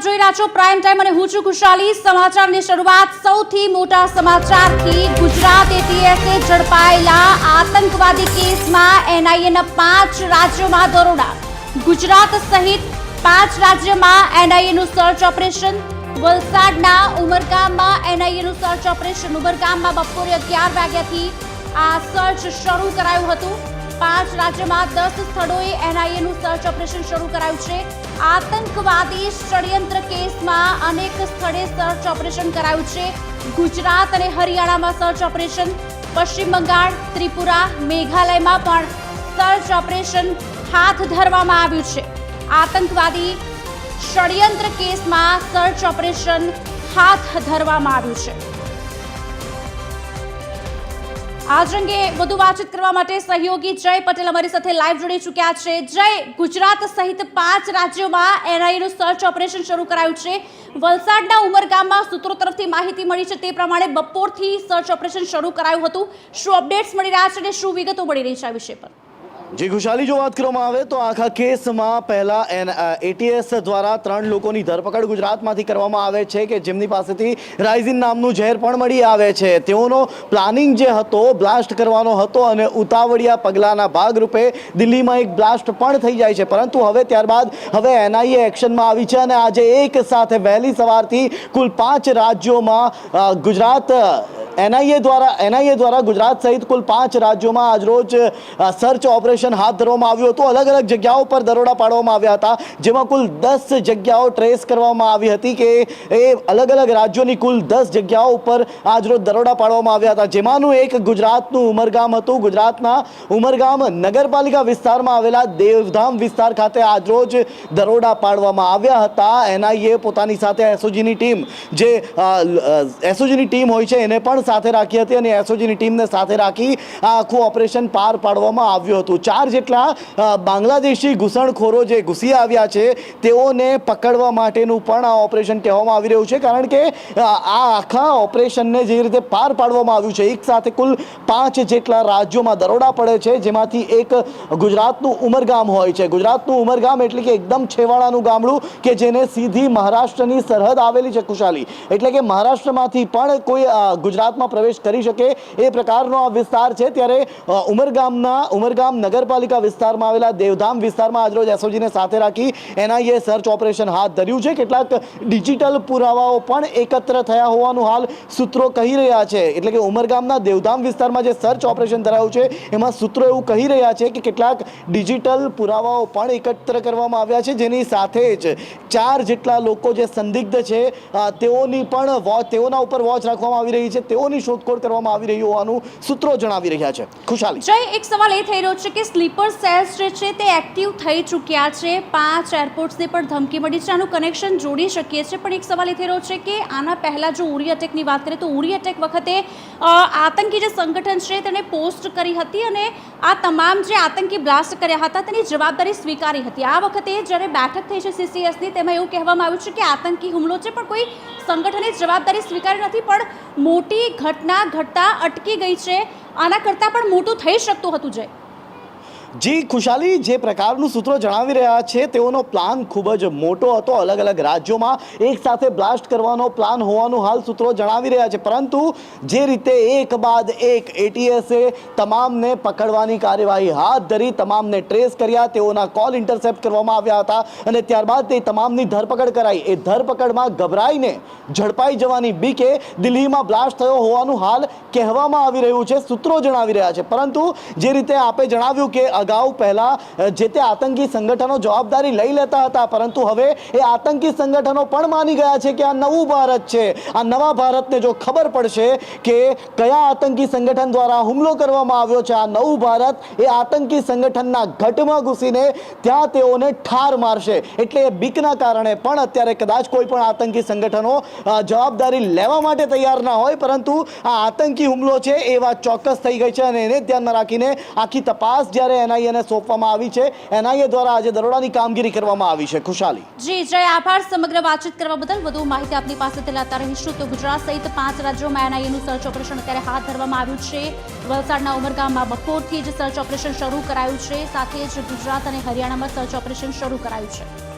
જોઈ રહ્યા છો પ્રાઇમ ટાઈમ અને હું છું ખુશાલી। સમાચારની શરૂઆત સૌથી મોટા સમાચારથી। ગુજરાત એટીએસે ઝડપાયેલા આતંકવાદી કેસમાં એનઆઈએના 5 રાજ્યોમાં દરોડા। ગુજરાત સહિત 5 રાજ્યોમાં એનઆઈએનું સર્ચ ઓપરેશન। વલસાડના ઉમરગામમાં એનઆઈએનું સર્ચ ઓપરેશન। ઉમરગામમાં બપોરે 11 વાગ્યાથી આ સર્ચ શરૂ કરાયું હતું। 5 રાજ્યોમાં 10 સ્થળોએ એનઆઈએનું સર્ચ ઓપરેશન શરૂ કરાયું છે। આતંકવાદી ષડયંત્ર કેસમાં અનેક સ્થળે સર્ચ ઓપરેશન કરાયું છે। ગુજરાત અને હરિયાણામાં સર્ચ ઓપરેશન। પશ્ચિમ બંગાળ, ત્રિપુરા, મેઘાલયમાં પણ સર્ચ ઓપરેશન હાથ ધરવામાં આવ્યું છે। આતંકવાદી ષડયંત્ર કેસમાં સર્ચ ઓપરેશન હાથ ધરવામાં આવ્યું છે। આજ અંગે વધુ વાતચીત કરવા માટે સહયોગી જય પટેલ અમારી સાથે લાઈવ જોડી ચૂક્યા છે। જય, ગુજરાત સહિત 5 રાજ્યોમાં એનઆઈએનું સર્ચ ઓપરેશન શરૂ કરાયું છે। વલસાડના ઉમરગામમાં સૂત્રો તરફથી માહિતી મળી છે તે પ્રમાણે બપોરથી સર્ચ ઓપરેશન શરૂ કરાયું હતું। શું અપડેટ્સ મળી રહ્યા છે અને શું વિગતો મળી રહી છે આ વિષય પર? જી ખુશાલી, જો વાત કરવામાં આવે તો આખા કેસમાં પહેલા એટીએસ દ્વારા 3 લોકોની ધરપકડ ગુજરાતમાંથી કરવામાં આવે છે કે જેમની પાસેથી રાઇઝિન નામનું ઝેર પણ મળી આવે છે। તેઓનો પ્લાનિંગ જે હતો બ્લાસ્ટ કરવાનો હતો અને ઉતાવળિયા પગલાંના ભાગરૂપે દિલ્હીમાં એક બ્લાસ્ટ પણ થઈ જાય છે, પરંતુ ત્યારબાદ એનઆઈએ એક્શનમાં આવી છે અને આજે એક સાથે વહેલી સવારથી કુલ 5 રાજ્યોમાં ગુજરાત એનઆઈએ દ્વારા ગુજરાત સહિત કુલ 5 રાજ્યોમાં આજરોજ સર્ચ ઓપરેશન હાથ ધરવામાં આવ્યું હતું। અલગ અલગ જગ્યાઓ પર દરોડા પાડવામાં આવ્યા હતા, જેમાં કુલ 10 જગ્યાઓ ટ્રેસ કરવામાં આવી હતી કે એ અલગ અલગ રાજ્યોની કુલ 10 જગ્યાઓ ઉપર આજરોજ દરોડા પાડવામાં આવ્યા હતા, જેમાંનું એક ગુજરાતનું ઉમરગામ હતું। ગુજરાતના ઉમરગામ નગરપાલિકા વિસ્તારમાં આવેલા દેવધામ વિસ્તાર ખાતે આજરોજ દરોડા પાડવામાં આવ્યા હતા। એનઆઈએ પોતાની સાથે એસઓજીની ટીમ જે એસઓજીની ટીમ હોય છે એને પણ સાથે રાખી હતી અને એસઓજીની ટીમને સાથે રાખી આ આખું ઓપરેશન પાર પાડવામાં આવ્યું હતું। 4 જેટલા બાંગ્લાદેશી ઘૂસણખોરો જે ઘૂસી આવ્યા છે તેઓને પકડવા માટેનું પણ આ ઓપરેશન કહેવામાં આવી રહ્યું છે, કારણ કે આ આખા ઓપરેશનને જે રીતે પાર પાડવામાં આવ્યું છે, એક સાથે કુલ 5 જેટલા રાજ્યોમાં દરોડા પડે છે, જેમાંથી એક ગુજરાતનું ઉમરગામ હોય છે। ગુજરાતનું ઉમરગામ એટલે કે એકદમ છેવાડાનું ગામડું કે જેને સીધી મહારાષ્ટ્રની સરહદ આવેલી છે ખુશાલી, એટલે કે મહારાષ્ટ્રમાંથી પણ કોઈ ગુજરાતમાં પ્રવેશ કરી શકે એ પ્રકારનો આ વિસ્તાર છે। ત્યારે ઉમરગામ નગરપાલિકા વિસ્તારમાં આવેલા દેવધામ વિસ્તારમાં આજરોજ એસઓજીને સાથે રાખી એનઆઈએ સર્ચ ઓપરેશન હાથ ધર્યું છે। કેટલાક ડિજિટલ પુરાવાઓ પણ એકત્ર થયા હોવાનું હાલ સૂત્રો કહી રહ્યા છે, એટલે કે ઉમરગામના દેવધામ વિસ્તારમાં જે સર્ચ ઓપરેશન ધરાયું છે એમાં સૂત્રો એવું કહી રહ્યા છે કે કેટલાક ડિજિટલ પુરાવાઓ પણ એકત્ર કરવામાં આવ્યા છે, જેની સાથે જ 4 જેટલા લોકો જે સંદિગ્ધ છે તેઓના ઉપર વોચ રાખવામાં આવી રહી છે, તેઓની શોધખોળ કરવામાં આવી રહી હોવાનું સૂત્રો જણાવી રહ્યા છે। ખુશાલી, જય, એક સવાલ એ થઈ રહ્યો છે કે સ્લીપર સેલ્સ જે છે તે એક્ટિવ થઈ ચૂક્યા છે। 5 એરપોર્ટ્સને પણ ધમકી મળી છે, આનું કનેક્શન જોડી શકીએ છીએ, પણ એક સવાલ એ થઈ રહ્યો છે કે આના પહેલા જો ઉરી અટેકની વાત કરીએ તો ઉરી અટેક વખતે આતંકી જે સંગઠન છે તેને પોસ્ટ કરી હતી અને આ તમામ જે આતંકી બ્લાસ્ટ કર્યા હતા તેની જવાબદારી સ્વીકારી હતી। આ વખતે જ્યારે બેઠક થઈ છે સીસીએસની તેમાં એવું કહેવામાં આવ્યું છે કે આતંકી હુમલો છે પણ કોઈ સંગઠને જવાબદારી સ્વીકારી નથી, પણ મોટી ઘટના ઘટતા અટકી ગઈ છે। આના કરતાં પણ મોટું થઈ શકતું હતું। જય જી ખુશાલી, જે પ્રકારનું સૂત્રો જણાવી રહ્યા છે તેઓનો પ્લાન ખૂબ જ મોટો હતો। અલગ અલગ રાજ્યોમાં એક સાથે બ્લાસ્ટ કરવાનો પ્લાન હોવાનું હાલ સૂત્રો જણાવી રહ્યા છે, પરંતુ જે રીતે એક બાદ એક એટીએસે તમામને પકડવાની કાર્યવાહી હાથ ધરી, તમામને ટ્રેસ કર્યા, તેઓના કોલ ઇન્ટરસેપ્ટ કરવામાં આવ્યા હતા અને ત્યારબાદ તે તમામની ધરપકડ કરાઈ। એ ધરપકડમાં ગભરાઈને ઝડપાઈ જવાની બીકે દિલ્હીમાં બ્લાસ્ટ થયો હોવાનું હાલ કહેવામાં આવી રહ્યું છે, સૂત્રો જણાવી રહ્યા છે। પરંતુ જે રીતે આપે જણાવ્યું કે અગાઉ પહેલા જે તે આતંકી સંગઠનો જવાબદારી લઈ લેતા હતા, પરંતુ હવે એ આતંકી સંગઠનો પણ માની ગયા છે કે આ નવું ભારત છે। આ નવા ભારતને જો ખબર પડશે કે કયા આતંકી સંગઠન દ્વારા હુમલો કરવામાં આવ્યો છે, આ નવું ભારત એ આતંકી સંગઠનના ગઢમાં ઘૂસીને ત્યાં તેઓને ઠાર મારશે। એટલે બીકના કારણે પણ અત્યારે કદાચ કોઈ પણ આતંકી સંગઠનો જવાબદારી લેવા માટે તૈયાર ના હોય, પરંતુ આ આતંકી હુમલો છે એ વાત ચોક્કસ થઈ ગઈ છે અને એને ધ્યાનમાં રાખીને આખી તપાસ જ્યારે એનઆઈને સોંપવામાં આવી છે, એનઆઈએ દ્વારા આજે દરોડાની કામગીરી કરવામાં આવી છે। ખુશાલી, જી જય, આભાર સમગ્ર વાતચીત કરવા બદલ। વધુ માહિતી આપની પાસેથી લેતા રહીશું। તો ગુજરાત સહિત 5 રાજ્યોમાં એનઆઈએનું સર્ચ ઓપરેશન અત્યારે હાથ ધરવામાં આવ્યું છે। વલસાડના ઉમરગામમાં બપોરથી જ સર્ચ ઓપરેશન શરૂ કરાયું છે, સાથે જ ગુજરાત અને હરિયાણામાં સર્ચ ઓપરેશન શરૂ કરાયું છે।